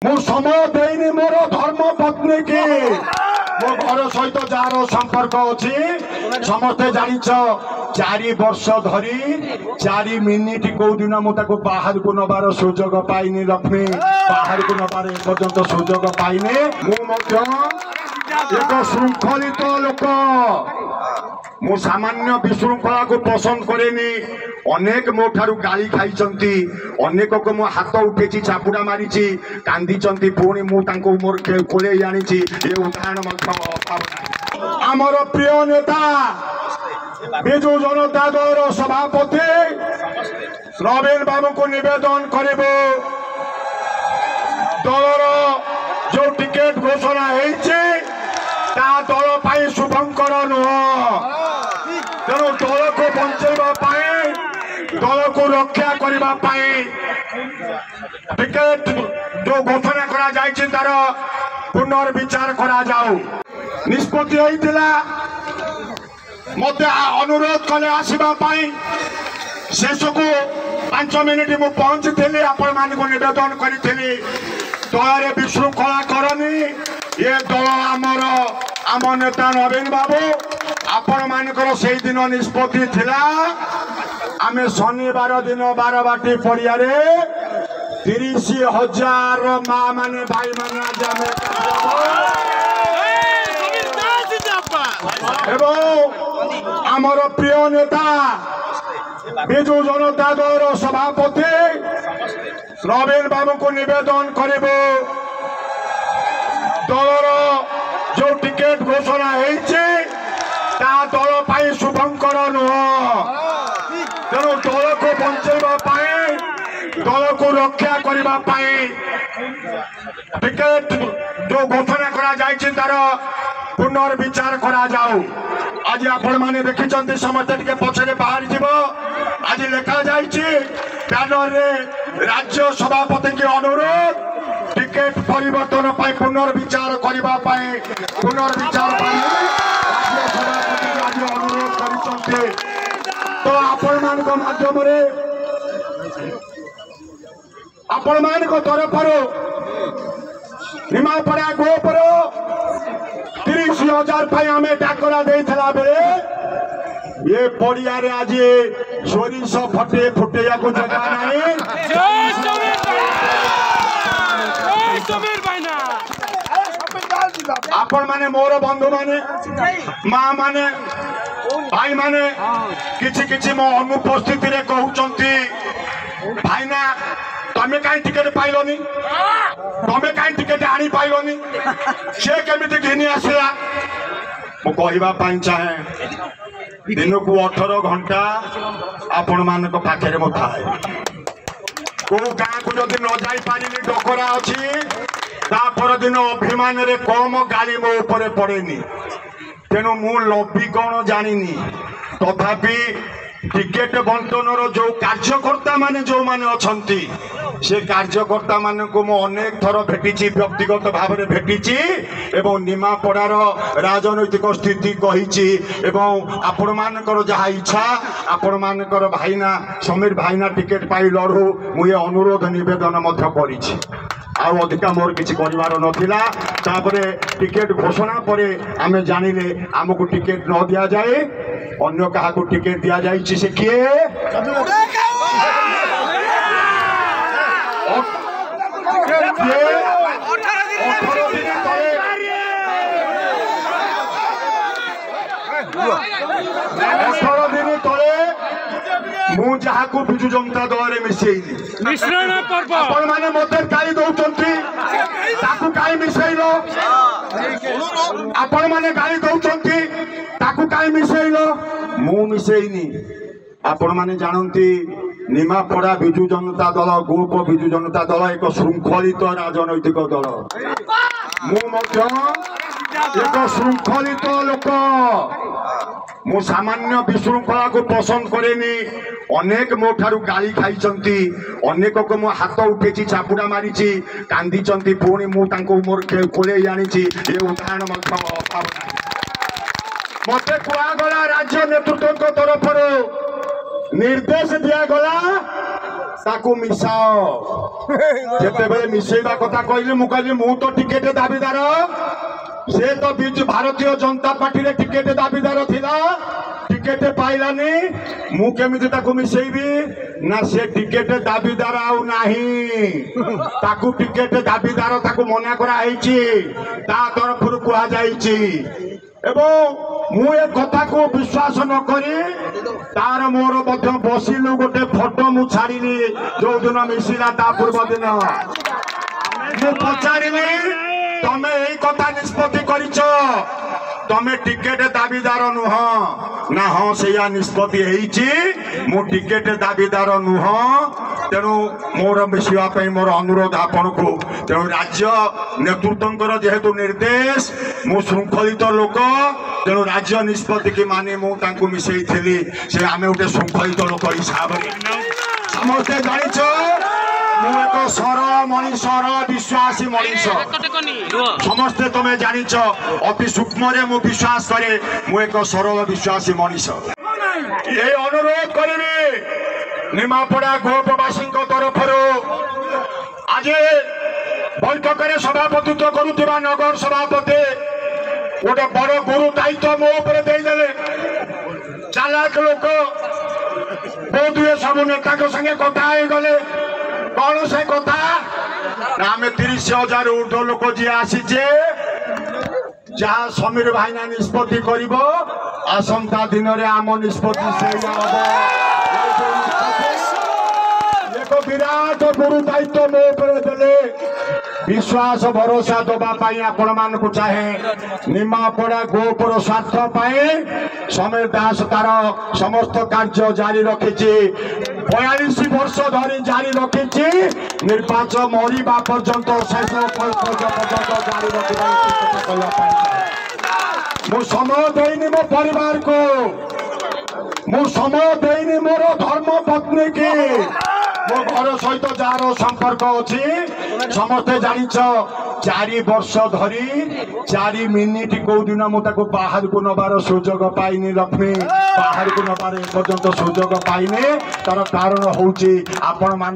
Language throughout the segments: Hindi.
मु समय देनी मोर धर्म पत्नी की मो घर सहित जार संपर्क अच्छी समस्ते जान 4 वर्ष धरी 4 मिनिट कौ दिन मुझे बाहर को नबार सुजोग पाइनी लक्ष्मी बाहर को नबार एपर्यंत सुजोग पाइनी मु एक श्रृंखलित लोक मु सामान्य विशृंखला को पसंद करेनी अनेक मो ठारू गाली खाई अनेक को मो हाथ उठे चापुड़ा मारी कांदी पुणी मुझे मोर कोले आनी ये उदाहरण आमर प्रिय नेता विजु जनता दल सभापति नवीन बाबू को निवेदन कर दलर जो टिकेट घोषणा दल पाई शुभंकर नुह तेणु दल को बचाई दल को रक्षा करने टिकेट जो घोषणा करा जायछि तार पुनर्विचार करा जाऊ निष्पत्ति होइतिला मते अनुरोध कले आसीबा पाई शेष को 5 मिनिट मु पहुंची आपण मान को निवेदन करी दल विशृंखला करनी ये दल आमर आम नेता नवीन बाबू आपण मानकर से दिन निष्पत्ति थिला आमे शनिवार दिन बारबाटी पड़िया 30,000 माँ माने भाई माने आमर प्रिय नेता विजु जनता दल सभापति नवीन बाबू को निवेदन कर दलर जो टिकेट घोषणा दल पाई शुभंकर नुह तेणु दल को बचाई दल को रक्षा करने टिकेट जो घोषणा करा जायछि तार पुनर्विचार करा जाऊ आज आपण माने देखिचंती समस्त टिके पछरे बाहर जीवो आज लेखा जायछि बैनर रे राज्य सभापति के अनुरोध टिकेट परिवर्तन पाई पुनर्विचार करबा पाई पुनर्विचार पाई राज्य सभापति आज अनुरोध करिसंते तो आपण मान को माध्यम रे आपण मान को तरफ निमापड़ा गोपर 30,000 पाई आमे डाकरा देइथला बेले ये पड़िया रे आज सोरिष फटे फुटेया को जगह नहीं आपण माने मोर बंधु माने माँ माने भाई माने किछि किछि मो अनुपस्थिति रे कहउचंती भाईना तमे काई टिकेट पाइलोनी तमे काई टिकेट आनी पाइलोनी से केमिति घिनी आसिला मो कहबा पाई चाहे दिन को 18 घंटा आपण मान को पाखे मो थाए को गाँ को जदि न जाई पारिनी डकरा अछि तापर दिन अभिमान रे कम गाली मो ऊपर पड़ेनी तेणु मु लबी कौन जानिनी तथापि टिकेट बंटन जो कार्यकर्ता माने जो माने अछंती से कार्यकर्ता मान को मु अनेक थर भेटी व्यक्तिगत भाव में भेटी एवं निमापड़ार राजनैतिक स्थिति कही आपण मानकर जहाँ इच्छा आपण मानकर भाईना समीर भाईना टिकेट पाई लड़ू मुझे अनुरोध निवेदन करी आउ अधिका मोर किसी कर नथिला तापरे टिकेट घोषणा पर आमे जानिले आमको टिकेट न दिया जाए अन्य कहा को टिकेट दिया जाए से किए 18 दिन तले मु जहाँ को विजु जनता दल मिसेइली मिश्रण पर्व आपण माने मते गाली दउचंती ताकू काई मिसेइलो आपण माने गाली दउचंती ताकू काई मिसेइलो मु मिसेइनी आपण माने जानंती निमापड़ा विजु जनता दल ग्रुप विजु जनता दल एक श्रृंखलित राजनैतिक दल मु एक श्रृंखलित लोक मु सामान्य विशृंखला को पसंद करेनी अनेक मो ठारू गाली खाई अनेक को मो हाथ उठे चापुड़ा मारी कांदी पुणी मुझे मोर कोले आनी ये उदाहरण मते कुआगला राज्य नेतृत्व तरफ निर्देश दिगला ताकू मिसाओ जेते मिसेवा कथा कहली मु कहली मु तो टिकेट दाबीदार से तो बिजु भारतीय जनता पार्टी रे टिकेट दाबीदार थिला टिकेट पाइलानी मु केमिति ताकू मिसेबी ना से टिकेट दाबीदार आउ नाही ताकू टिकेट दाबीदार ताकू मना करा आइची ता तरफ रु कुआ जाइची एवं मु ए कथा को विश्वास न करी तार मोर मध्य बसिलु गोटे फोटो मु छाड़िली जो दिन मिसिला ता पूर्व दिन मु पचारिली तमे एई कथा निष्पत्ति करिछ तमे टिकेट दाबीदार नुह ना हाँ से निष्पत्ति होइछि मु टिकेट दाबीदार नुह तेणु मोर मिसापी मोर अनुरोध आपण को तेणु राज्य नेतृत्व जेहेतु निर्देश मु श्रृंखलित लोक तेणु राज्य निष्पत्ति की मानी मुझे मिसई थी से आम गोटे श्रृंखलित लोक हिसाब से समस्ते जाच एक सरल मनीषर विश्वासी मनीष समस्ते तुम्हें जाच अति सूक्ष्म मु विश्वास करे मु एक सरल विश्वासी मनीष ये अनुरोध करी निमापड़ा गोपवासी तरफ आज बैठक में सभापतित्व करुवा नगर सभापति गोटे बड़ गुरु दायित्व मो उपर देदेले चालाक लोक बहुत हुए सब नेता संगे कथा गले कौन से कथा आम 30,000 ऊर्ध्व लोक जी आसीचे जहाँ समीर भाईना निष्पत्ति कर आसंता दिन में आम निष्पत्ति से एक विराट गुरु दायित्व मो उपर देले विश्वास भरोसा दवाई आपण मान को चाहे निमापड़ा गोपुर स्वार्थ पाए समीर दास तार समस्त कार्य जारी रखी 42 वर्ष धरी जारी रखी निर्वाचन मरिबा पर्यंत शेष पर्यंत जारी रखा मु समय देनी मो परिवार को मु समय देनी मोर धर्म पत्नी की मो घर सहित जार संपर्क अच्छी समस्ते जानिछ 4 वर्ष धरी 4 मिनिट कौ दिन मुझे बाहर को नबार सुजोग पाइनी लक्ष्मी बाहर को नबार एपर्यंत सुजोग पाइने तार कारण होची आपण मान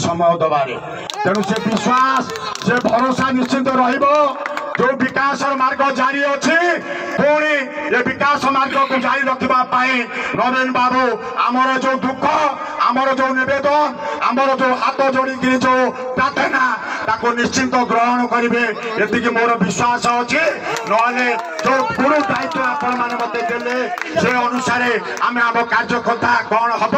समय दबारे तेणु से विश्वास से भरोसा निश्चित रहिबो जो विकास मार्ग जारी अच्छी पुणी ये विकास मार्ग को जारी रखा नवीन बाबू आमर जो दुख आमर जो नवेदन आमर जो हाथ जोड़ी जो प्रार्थना ताको निश्चिंत ग्रहण करेंगे ये मोर विश्वास अच्छे ना जो गुरु दायित्व आपण मैंने मत देले से अनुसार आम आम कार्य कथा कौन हम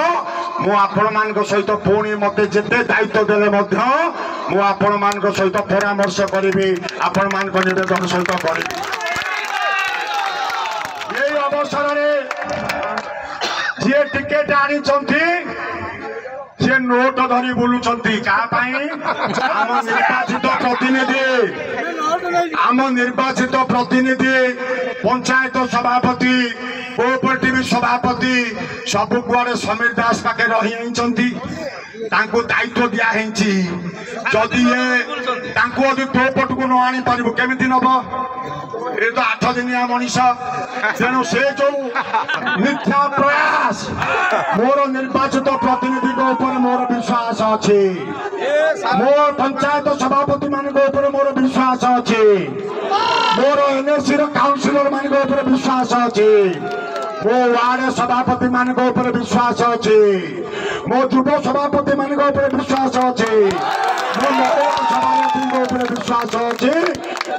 मुझ सहित पुणी मत जिते दायित्व देले मुझे मान सहित परामर्श करी आपण मान निवेदन सहित करी ये अवसर जी टिकेट आनी सी नोट धरी बुलुंट आम निर्वाचित प्रतिनिधि पंचायत सभापति कोऑपरेटिव सभापति सब कुआड़े समीर दास पाखे रही दायित्व दिखाई जदि ये तो पटक न आनी पार केमी नब ये तो 8 दिनिया मनीष तेणु से जो मिथ्या प्रयास मोर निर्वाचित प्रतिनिधि ऊपर मोर विश्वास अच्छे मोर पंचायत सभापति मान मोर विश्वास अच्छे मोर एनएससी काउंसिलर मान विश्वास अच्छे मो वार्ड सभापति मान विश्वास अच्छे मो युव सभापति मान विश्वास अच्छे मो महिला सभापति विश्वास अच्छे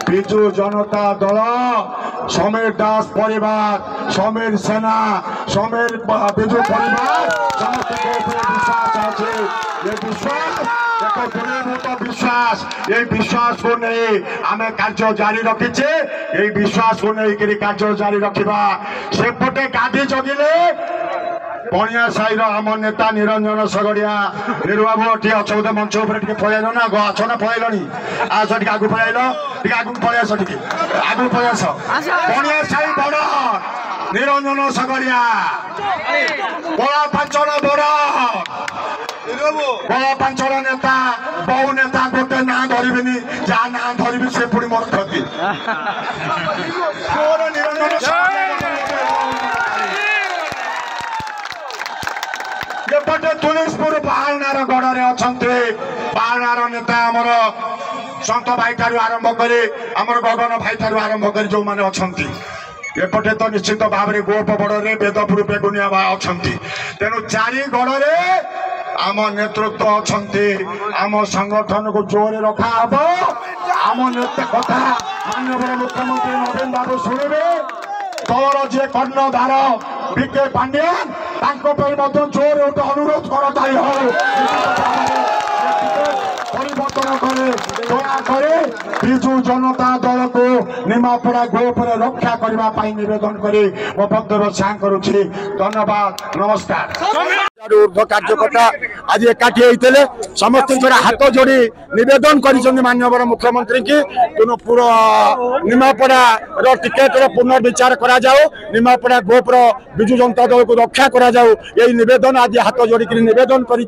बिजु जनता दल समीर दास परिवार समीर सेना समीर बिजु परिवार समस्त विश्वास अच्छे ये विश्वास एक दृढ़ विश्वास ये विश्वास को नहीं आम कार्य जारी रखीचे ये विश्वास को नहीं कार्य जारी रखा सेपटे गाधी जगिले पणिया साईर आम नेता निरंजन सगड़िया निर्बाबू टी अच्छे बोधे मंच उपर पलैल ना अछ ना पलैल आस टे आगू पलैल आगू पलैस आगू पलैस पणिया साई बड़ निरंजन सगड़िया बड़ा पांचन बड़ बड़ा पांचन नेता बहु नेता गोटे ना धरबी जहाँ ना धरबी से पुणी मोर क्षति निरंजन एपटे तुलिसपुर पाहाड़नार गड़े अच्छा पाहाड़नार नेता आमर सन्त भाई ठारू आरंभ करे आमर गगन भाई ठारू आरंभ करे जो मैंने अच्छा एपटे तो निश्चित भाव में गोप बड़े वेदपुर बेगुनिया अच्छा तेणु चारि गड़े आम नेतृत्व अच्छा आम संगठन को जोर रखा हम आम नेता कथा माननीय मुख्यमंत्री नवीन बाबू शुणवे तौर जे कर्णधार बीके पांड्यान जोर गोटे अनुरोध कर परिवर्तन करे दया करे विजु जनता दल को निमापड़ा गोपर रक्षा करने निवेदन करे मो वक्तव्य सां करुछि। धन्यवाद नमस्कार। ऊर्ध्व कार्यकर्ता आज एकाठी होते समस्त हाथ जोड़ी निवेदन कर माननीय मुख्यमंत्री की पूरा निमापड़ा टिकेट पुनर्विचार करा जाओ निमापड़ा गोपर विजु जनता दल को रक्षा करा जाओ यही निवेदन आज हाथ जोड़िक निवेदन कर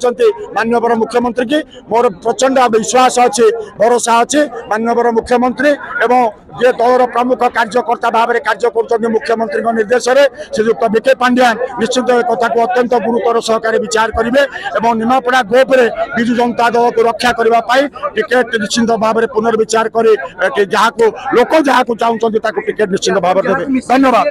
माननीय मुख्यमंत्री की मोर प्रचंड विश्वास अच्छे भरोसा अच्छे माननीय मुख्यमंत्री एवं जे दलर प्रमुख कार्यकर्ता भाव में कार्य कर मुख्यमंत्री निर्देश में श्रीयुक्त बीके पांड्यान निश्चित कथा को अत्यंत गुरुतर सहकार विचार करेंगे और निमापड़ा गोपरे विजु जनता दल को रक्षा करने टिकेट निश्चित भाव में पुनर्विचार कर लोक जहाँ चाहते टिकेट निश्चित भाव में देवे। धन्यवाद।